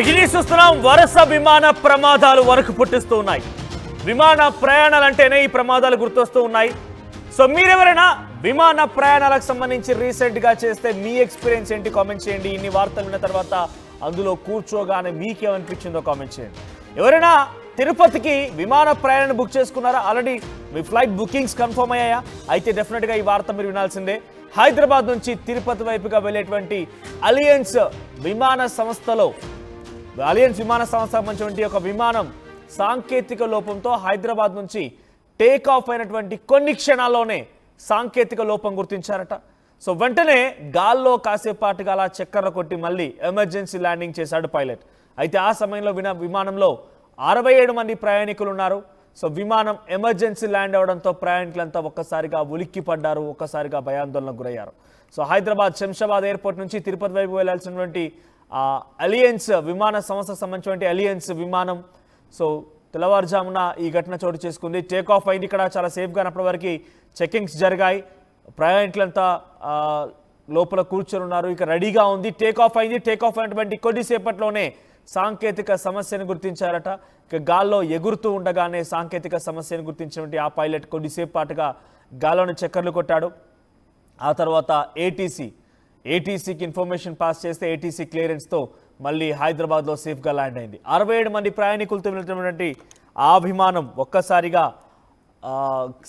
చూస్తున్నాం వరుస విమాన ప్రమాదాలు వరకు పుట్టిస్తూ ఉన్నాయి. విమాన ప్రయాణాలంటేనే ఈ ప్రమాదాలు గుర్తొస్తూ ఉన్నాయి. సో మీరెవరైనా విమాన ప్రయాణాలకు సంబంధించి రీసెంట్ గా చేస్తే మీ ఎక్స్పీరియన్స్ ఏంటి కామెంట్ చేయండి. ఇన్ని వార్తలు విన్న తర్వాత అందులో కూర్చోగానే మీకేమనిపించిందో కామెంట్ చేయండి. ఎవరైనా తిరుపతికి విమాన ప్రయాణం బుక్ చేసుకున్నారా? ఆల్రెడీ మీ ఫ్లైట్ బుకింగ్స్ కన్ఫర్మ్ అయ్యాయా? అయితే డెఫినెట్గా ఈ వార్త మీరు వినాల్సిందే. హైదరాబాద్ నుంచి తిరుపతి వైపుగా వెళ్ళేటువంటి అలియన్స్ విమాన సంస్థలో సంబంధించినటువంటి ఒక విమానం సాంకేతిక లోపంతో హైదరాబాద్ నుంచి టేక్ ఆఫ్ అయినటువంటి కొన్ని క్షణాల్లోనే సాంకేతిక లోపం గుర్తించారట. సో వెంటనే గాల్లో కాసేపాటుగా అలా చక్కర్లు కొట్టి మళ్ళీ ఎమర్జెన్సీ ల్యాండింగ్ చేశాడు పైలట్. అయితే ఆ సమయంలో విమానంలో 67 మంది ప్రయాణికులు ఉన్నారు. సో విమానం ఎమర్జెన్సీ ల్యాండ్ అవడంతో ప్రయాణికులంతా ఒక్కసారిగా ఉలిక్కి పడ్డారు, ఒక్కసారిగా భయాందోళనకు గురయ్యారు. సో హైదరాబాద్ శంషాబాద్ ఎయిర్పోర్ట్ నుంచి తిరుపతి వైపు వెళ్లాల్సినటువంటి అలియన్స్ విమాన సంస్థకు సంబంధించినటువంటి అలియన్స్ విమానం సో తెల్లవారుజామున ఈ ఘటన చోటు చేసుకుంది. టేక్ ఆఫ్ అయింది. ఇక్కడ చాలా సేఫ్గా అప్పటి వరకు చెకింగ్స్ జరిగాయి. ప్రయాణికులంతా లోపల కూర్చొని ఉన్నారు. ఇక రెడీగా ఉంది. టేక్ ఆఫ్ అయింది. టేక్ ఆఫ్ అయినటువంటి కొద్దిసేపట్లోనే సాంకేతిక సమస్యను గుర్తించారట. ఇక గాల్లో ఎగురుతూ ఉండగానే సాంకేతిక సమస్యను గుర్తించినటువంటి ఆ పైలట్ కొద్దిసేపు పాటుగా గాల్లోని చక్కర్లు కొట్టాడు. ఆ తర్వాత ఏటీసీకి ఇన్ఫర్మేషన్ పాస్ చేస్తే ఏటీసీ క్లియరెన్స్తో మళ్ళీ హైదరాబాద్లో సేఫ్గా ల్యాండ్ అయింది. 67 మంది ప్రయాణికులతో వెళ్ళినటువంటి ఆ విమానం ఒక్కసారిగా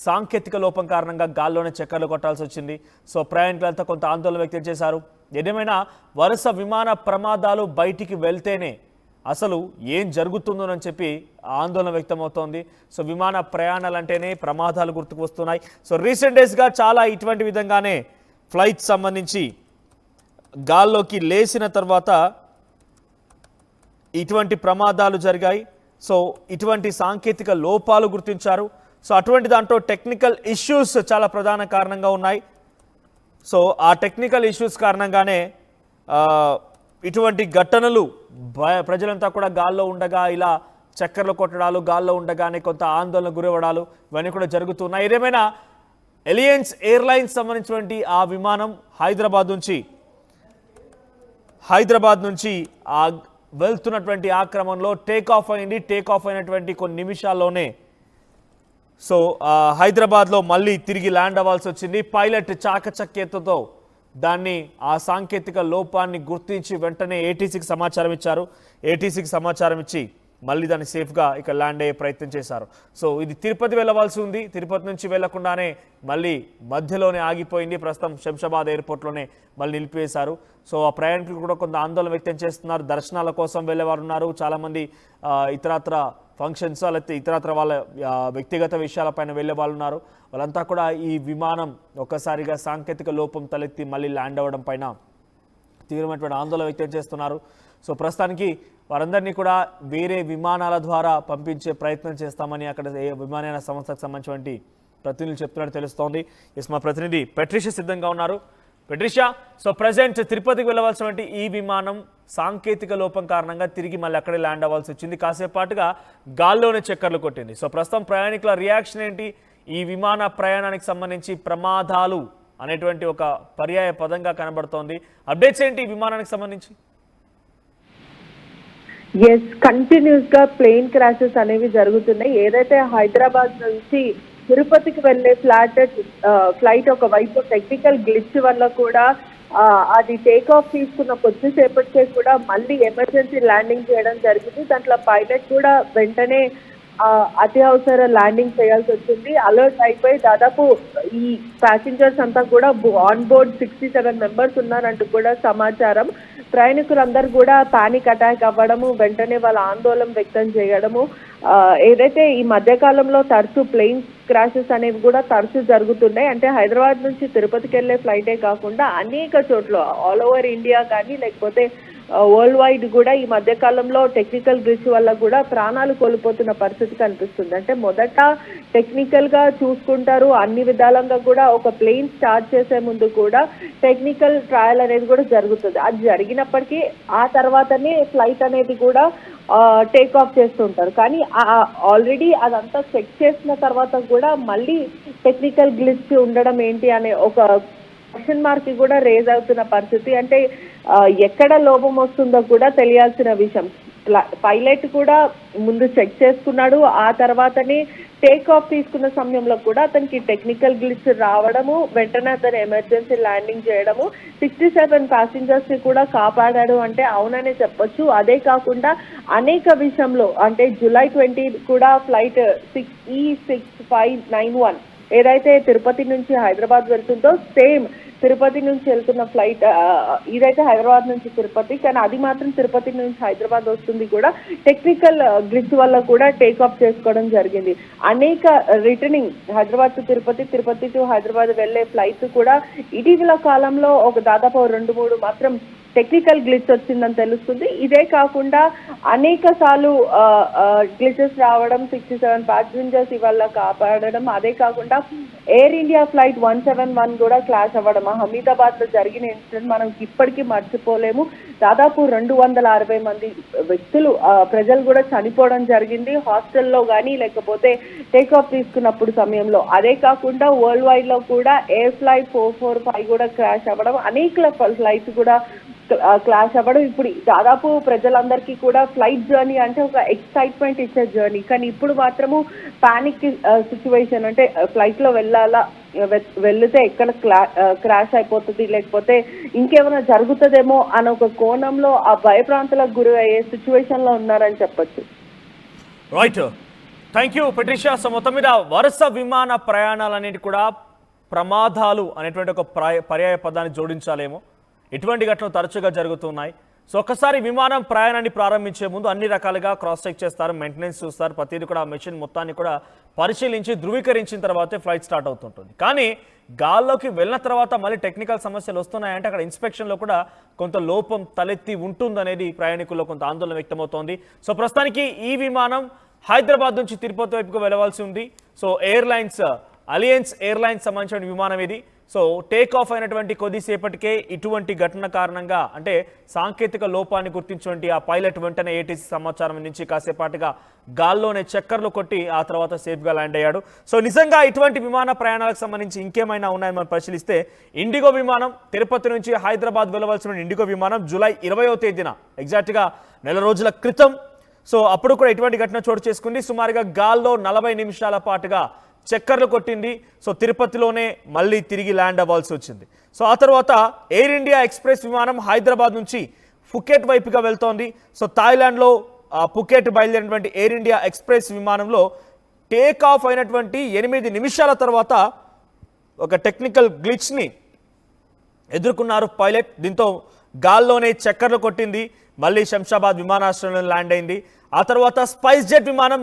సాంకేతిక లోపం కారణంగా గాల్లోనే చక్కర్లు కొట్టాల్సి వచ్చింది. సో ప్రయాణికులంతా కొంత ఆందోళన వ్యక్తం చేశారు. ఏదేమైనా వరుస విమాన ప్రమాదాలు బయటికి వెళ్తేనే అసలు ఏం జరుగుతుందోనని చెప్పి ఆందోళన వ్యక్తమవుతోంది. సో విమాన ప్రయాణాలంటేనే ప్రమాదాలు గుర్తుకు వస్తున్నాయి. సో రీసెంట్ డేస్గా చాలా ఇటువంటి విధంగానే ఫ్లైట్ సంబంధించి గాల్లోకి లేచిన తర్వాత ఇటువంటి ప్రమాదాలు జరిగాయి. సో ఇటువంటి సాంకేతిక లోపాలు గుర్తించారు. సో అటువంటి దాంట్లో టెక్నికల్ ఇష్యూస్ చాలా ప్రధాన కారణంగా ఉన్నాయి. సో ఆ టెక్నికల్ ఇష్యూస్ కారణంగానే ఇటువంటి ఘటనలు ప్రజలంతా కూడా గాల్లో ఉండగా ఇలా చక్కర్లు కొట్టడాలు, గాల్లో ఉండగానే కొంత ఆందోళన గురవడాలు ఇవన్నీ కూడా జరుగుతున్నాయి. ఏదేమైనా ఎలియన్స్ ఎయిర్లైన్స్ సంబంధించినటువంటి ఆ విమానం హైదరాబాద్ నుంచి వెళ్తున్నటువంటి ఆ క్రమంలో టేక్ ఆఫ్ అయింది. టేక్ ఆఫ్ అయినటువంటి కొన్ని నిమిషాల్లోనే సో హైదరాబాద్లో మళ్ళీ తిరిగి ల్యాండ్ అవ్వాల్సి వచ్చింది. పైలట్ చాకచక్యతతో దాన్ని ఆ సాంకేతిక లోపాన్ని గుర్తించి వెంటనే ఏటీసీకి సమాచారం ఇచ్చారు. ఏటీసీకి సమాచారం ఇచ్చి మళ్ళీ దాన్ని సేఫ్గా ఇక ల్యాండ్ అయ్యే ప్రయత్నం చేశారు. సో ఇది తిరుపతి వెళ్ళవలసి ఉంది. తిరుపతి నుంచి వెళ్లకుండానే మళ్ళీ మధ్యలోనే ఆగిపోయింది. ప్రస్తుతం శంషాబాద్ ఎయిర్పోర్ట్లోనే మళ్ళీ నిలిపివేశారు. సో ఆ ప్రయాణికులు కూడా కొంత ఆందోళన వ్యక్తం చేస్తున్నారు. దర్శనాల కోసం వెళ్ళేవారు ఉన్నారు. చాలామంది ఇతరత్ర ఫంక్షన్స్ లేకపోతే ఇతరత్ర వాళ్ళ వ్యక్తిగత విషయాలపైన వెళ్ళే వాళ్ళు ఉన్నారు. వాళ్ళంతా కూడా ఈ విమానం ఒక్కసారిగా సాంకేతిక లోపం తలెత్తి మళ్ళీ ల్యాండ్ అవ్వడం పైన తీవ్రమైనటువంటి ఆందోళన వ్యక్తం చేస్తున్నారు. సో ప్రస్తుతానికి వారందరినీ కూడా వేరే విమానాల ద్వారా పంపించే ప్రయత్నం చేస్తామని అక్కడ విమానయాన సంస్థకు సంబంధించినటువంటి ప్రతినిధులు చెప్తున్నట్టు తెలుస్తోంది. ఎస్, మా ప్రతినిధి పెట్రిషియా సిద్ధంగా ఉన్నారు. పెట్రిషియా, సో ప్రజెంట్ తిరుపతికి వెళ్ళవలసినటువంటి ఈ విమానం సాంకేతిక లోపం కారణంగా తిరిగి మళ్ళీ అక్కడే ల్యాండ్ అవ్వాల్సి వచ్చింది. కాసేపాటుగా గాల్లోనే చక్కర్లు కొట్టింది. సో ప్రస్తుతం ప్రయాణికుల రియాక్షన్ ఏంటి? ఈ విమాన ప్రయాణానికి సంబంధించి ప్రమాదాలు అనేటువంటి ఒక పర్యాయ పదంగా కనబడుతోంది. అప్డేట్స్ ఏంటి ఈ విమానానికి సంబంధించి? కంటిన్యూస్ గా ప్లేన్ క్రాషెస్ అనేవి జరుగుతున్నాయి. ఏదైతే హైదరాబాద్ నుంచి తిరుపతికి వెళ్లే ఫ్లైట్ ఒక వైపు టెక్నికల్ గ్లిచ్ వల్ల కూడా అది టేక్ ఆఫ్ తీసుకున్న కొద్దిసేపటికే కూడా మళ్ళీ ఎమర్జెన్సీ ల్యాండింగ్ చేయడం జరిగింది. దాంట్లో పైలట్ కూడా వెంటనే అత్యవసర ల్యాండింగ్ చేయాల్సి వచ్చింది. అలర్ట్ అయిపోయి దాదాపు ఈ ప్యాసింజర్స్ అంతా కూడా ఆన్ బోర్డ్ 67 మెంబర్స్ ఉన్నారంటూ కూడా సమాచారం. ప్రయాణికులందరూ కూడా పానిక్ అటాక్ అవ్వడము, వెంటనే వాళ్ళ ఆందోళన వ్యక్తం చేయడము. ఏదైతే ఈ మధ్యకాలంలో తరచూ ప్లేన్ క్రాషెస్ అనేవి కూడా తరచూ జరుగుతున్నాయి. అంటే హైదరాబాద్ నుంచి తిరుపతికి వెళ్ళే ఫ్లైటే కాకుండా అనేక చోట్ల ఆల్ ఓవర్ ఇండియా కానీ లేకపోతే వరల్డ్ వైడ్ కూడా ఈ మధ్యకాలంలో టెక్నికల్ గ్లిచ్ వల్ల కూడా ప్రాణాలు కోల్పోతున్న పరిస్థితి కనిపిస్తుంది. అంటే మొదట టెక్నికల్ గా చూసుకుంటారు, అన్ని విధాలంగా కూడా ఒక ప్లేన్ స్టార్ట్ చేసే ముందు కూడా టెక్నికల్ ట్రయల్ అనేది కూడా జరుగుతుంది. అది జరిగినప్పటికీ ఆ తర్వాతనే ఫ్లైట్ అనేది కూడా టేక్ ఆఫ్ చేస్తుంటారు. కానీ ఆల్రెడీ అదంతా చెక్ చేసిన తర్వాత కూడా మళ్ళీ టెక్నికల్ గ్లిచ్ ఉండడం ఏంటి అనే ఒక క్వశ్చన్ మార్క్ కూడా రేజ్ అవుతున్న పరిస్థితి. అంటే ఎక్కడ లోపం వస్తుందో కూడా తెలియాల్సిన విషయం. పైలట్ కూడా ముందు చెక్ చేసుకున్నాడు. ఆ తర్వాతనే టేక్ ఆఫ్ తీసుకున్న సమయంలో కూడా అతనికి టెక్నికల్ గ్లిచ్ రావడము, వెంటనే అతను ఎమర్జెన్సీ ల్యాండింగ్ చేయడము, 67 ప్యాసింజర్స్ ని కూడా కాపాడాడు అంటే అవుననే చెప్పొచ్చు. అదే కాకుండా అనేక విషయంలో అంటే జూలై 20 కూడా ఫ్లైట్ 6E6591 ఏదైతే తిరుపతి నుంచి హైదరాబాద్ వెళ్తుందో సేమ్ తిరుపతి నుంచి వెళ్తున్న ఫ్లైట్ ఇదైతే హైదరాబాద్ నుంచి తిరుపతి, కానీ అది మాత్రం తిరుపతి నుంచి హైదరాబాద్ వస్తుంది కూడా టెక్నికల్ గ్లిచ్ వల్ల కూడా టేక్ ఆఫ్ చేసుకోవడం జరిగింది. అనేక returning Hyderabad to Tirupati, Tirupati to Hyderabad వెళ్లే ఫ్లైట్స్ కూడా ఇటీవల కాలంలో ఒక దాదాపు 2-3 మాత్రం టెక్నికల్ గ్లిచ్ వచ్చిందని తెలుస్తుంది. ఇదే కాకుండా అనేక సార్లు గ్లిచెస్ రావడం, 67 ప్యాసింజర్స్ ఇవాళ కాపాడడం, అదే కాకుండా ఎయిర్ ఇండియా ఫ్లైట్ 171 కూడా క్లాష్ అవ్వడం, అహ్మదాబాద్ లో జరిగిన ఇన్సిడెంట్ మనం ఇప్పటికీ మర్చిపోలేము. దాదాపు 260 మంది వ్యక్తులు ప్రజలు కూడా చనిపోవడం జరిగింది హాస్టల్లో కానీ లేకపోతే టేక్ ఆఫ్ తీసుకున్నప్పుడు సమయంలో. అదే కాకుండా వరల్డ్ వైడ్ లో కూడా ఎయిర్ ఫ్లైట్ 445 కూడా క్రాష్ అవ్వడం, అనేక ఫ్లైట్స్ కూడా క్లాష్ అవ్వడం. ఇప్పుడు దాదాపు ప్రజలందరికీ కూడా ఫ్లైట్ జర్నీ అంటే ఒక ఎక్సైట్మెంట్ ఇచ్చే జర్నీ, కానీ ఇప్పుడు మాత్రము పానిక్ సిచ్యువేషన్. అంటే ఫ్లైట్ లో వెళ్తే ఎక్కడ క్రాష్ అయిపోతుంది లేకపోతే ఇంకేమైనా జరుగుతుందేమో అనే ఒక కోణంలో ఆ భయప్రాంతాలకు గురి అయ్యే సిచ్యువేషన్ లో ఉన్నారని చెప్పొచ్చు. Right, thank you Patricia. So మొత్తం మీద వరుస విమాన ప్రయాణాలన్నిటి కూడా ప్రమాదాలు అనేటువంటి ఒక పర్యాయ పదాన్ని జోడించాలేమో. ఇటువంటి ఘటనలు తరచుగా జరుగుతున్నాయి. సో ఒక్కసారి విమానం ప్రయాణాన్ని ప్రారంభించే ముందు అన్ని రకాలుగా క్రాస్ చెక్ చేస్తారు, మెయింటెనెన్స్ చూస్తారు, ప్రతిదీ కూడా ఆ మెషిన్ మొత్తాన్ని కూడా పరిశీలించి ధృవీకరించిన తర్వాతే ఫ్లైట్ స్టార్ట్ అవుతుంటుంది. కానీ గాల్లోకి వెళ్ళిన తర్వాత మళ్ళీ టెక్నికల్ సమస్యలు వస్తున్నాయంటే అక్కడ ఇన్స్పెక్షన్లో కూడా కొంత లోపం తలెత్తి ఉంటుందనేది ప్రయాణికుల్లో కొంత ఆందోళన వ్యక్తమవుతోంది. సో ప్రస్తుతానికి ఈ విమానం హైదరాబాద్ నుంచి తిరుపతి వైపుకు వెళ్ళవలసి ఉంది. సో అలియన్స్ ఎయిర్లైన్స్ సంబంధించిన విమానం ఇది. సో టేక్ ఆఫ్ అయినటువంటి కొద్దిసేపటికే ఇటువంటి ఘటన కారణంగా అంటే సాంకేతిక లోపాన్ని గుర్తించినటువంటి ఆ పైలట్ వెంటనే ఏటీసీ సమాచారం నుంచి కాసేపాటుగా గాల్లోనే చక్కర్లు కొట్టి ఆ తర్వాత సేఫ్గా ల్యాండ్ అయ్యాడు. సో నిజంగా ఇటువంటి విమాన ప్రయాణాలకు సంబంధించి ఇంకేమైనా ఉన్నాయని మనం పరిశీలిస్తే ఇండిగో విమానం తిరుపతి నుంచి హైదరాబాద్ వెళ్ళవలసిన ఇండిగో విమానం జూలై 20వ తేదీన ఎగ్జాక్ట్గా నెల రోజుల క్రితం సో అప్పుడు కూడా ఇటువంటి ఘటన చోటు చేసుకుంది. సుమారుగా గాల్లో 40 నిమిషాల పాటుగా చక్కర్లు కొట్టింది. సో తిరుపతిలోనే మళ్ళీ తిరిగి ల్యాండ్ అవ్వాల్సి వచ్చింది. సో ఆ తర్వాత ఎయిర్ ఇండియా ఎక్స్ప్రెస్ విమానం హైదరాబాద్ నుంచి ఫుకెట్ వైపుగా వెళ్తోంది. సో థాయిలాండ్లో ఫుకెట్ బయలుదేరినటువంటి ఎయిర్ ఇండియా ఎక్స్ప్రెస్ విమానంలో టేక్ ఆఫ్ అయినటువంటి 8 నిమిషాల తర్వాత ఒక టెక్నికల్ గ్లిచ్ని ఎదుర్కొన్నారు పైలట్. దీంతో గాల్లోనే చక్కర్లు కొట్టింది, మళ్ళీ శంషాబాద్ విమానాశ్రయంలో ల్యాండ్ అయింది. ఆ తర్వాత స్పైస్ జెట్ విమానం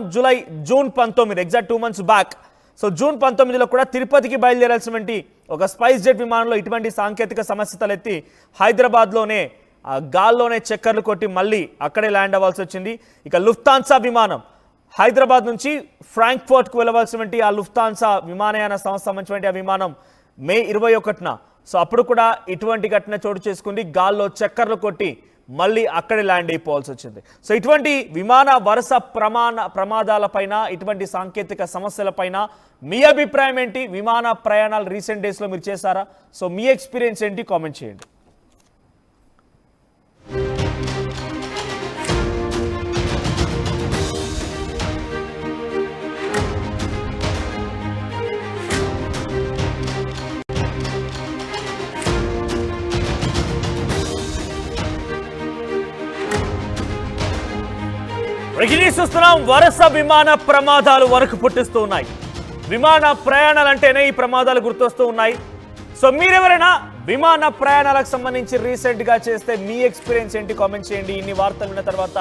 June 19 exact 2 months back so June 19లో కూడా తిరుపతికి బయలుదేరాల్సినటువంటి ఒక స్పైస్ జెట్ విమానంలో ఇటువంటి సాంకేతిక సమస్య తలెత్తి హైదరాబాద్లోనే గాల్లోనే చక్కర్లు కొట్టి మళ్ళీ అక్కడే ల్యాండ్ అవ్వాల్సి వచ్చింది. ఇక లుఫ్తాన్సా విమానం హైదరాబాద్ నుంచి ఫ్రాంక్ఫర్ట్కు వెళ్ళవలసినటువంటి ఆ లుఫ్తాన్సా విమానయాన సంస్థ సంబంధించినటువంటి ఆ విమానం మే 21న సో అప్పుడు కూడా ఇటువంటి ఘటన చోటు చేసుకుంది. గాల్లో చక్కర్లు కొట్టి మళ్ళీ అక్కడే ల్యాండ్ అయిపోవాల్సి వచ్చింది. సో ఇటువంటి విమాన వరుస ప్రమాదాలపైన ఇటువంటి సాంకేతిక సమస్యలపైన మీ అభిప్రాయం ఏంటి? విమాన ప్రయాణాలు రీసెంట్ డేస్లో మీరు చేశారా? సో మీ ఎక్స్పీరియన్స్ ఏంటి? కామెంట్ చేయండి. చూస్తున్నాం వరుస విమాన ప్రమాదాలు వరకు పుట్టిస్తూ ఉన్నాయి. విమాన ప్రయాణాలంటేనే ఈ ప్రమాదాలు గుర్తొస్తూ ఉన్నాయి. సో మీరెవరైనా విమాన ప్రయాణాలకు సంబంధించి రీసెంట్గా చేస్తే మీ ఎక్స్పీరియన్స్ ఏంటి? కామెంట్ చేయండి. ఇన్ని వార్తలు విన్న తర్వాత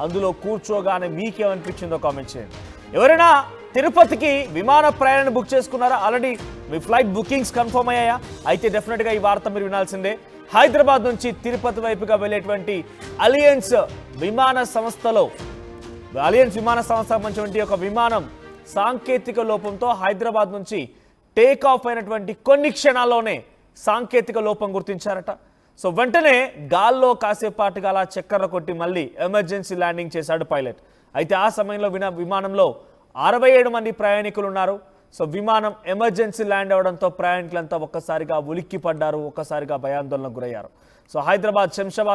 అందులో కూర్చోగానే మీకేమనిపించిందో కామెంట్ చేయండి. ఎవరైనా తిరుపతికి విమాన ప్రయాణాన్ని బుక్ చేసుకున్నారా? ఆల్రెడీ మీ ఫ్లైట్ బుకింగ్స్ కన్ఫర్మ్ అయ్యాయా? అయితే డెఫినెట్గా ఈ వార్త మీరు వినాల్సిందే. హైదరాబాద్ నుంచి తిరుపతి వైపుగా వెళ్ళేటువంటి అలియన్స్ విమాన సంస్థ సంబంధించినటువంటి ఒక విమానం సాంకేతిక లోపంతో హైదరాబాద్ నుంచి టేక్ ఆఫ్ అయినటువంటి కొన్ని క్షణాల్లోనే సాంకేతిక లోపం గుర్తించారట. సో వెంటనే గాల్లో కాసేపాటుగా అలా చక్కర్లు కొట్టి మళ్ళీ ఎమర్జెన్సీ ల్యాండింగ్ చేశాడు పైలట్. అయితే ఆ సమయంలో విమానంలో 67 మంది ప్రయాణికులు ఉన్నారు. సో విమానం ఎమర్జెన్సీ ల్యాండ్ అవడంతో ప్రయాణికులంతా ఒక్కసారిగా ఉలిక్కి పడ్డారు, ఒక్కసారిగా భయాందోళనకు గురయ్యారు. సో హైదరాబాద్ శంషాబాద్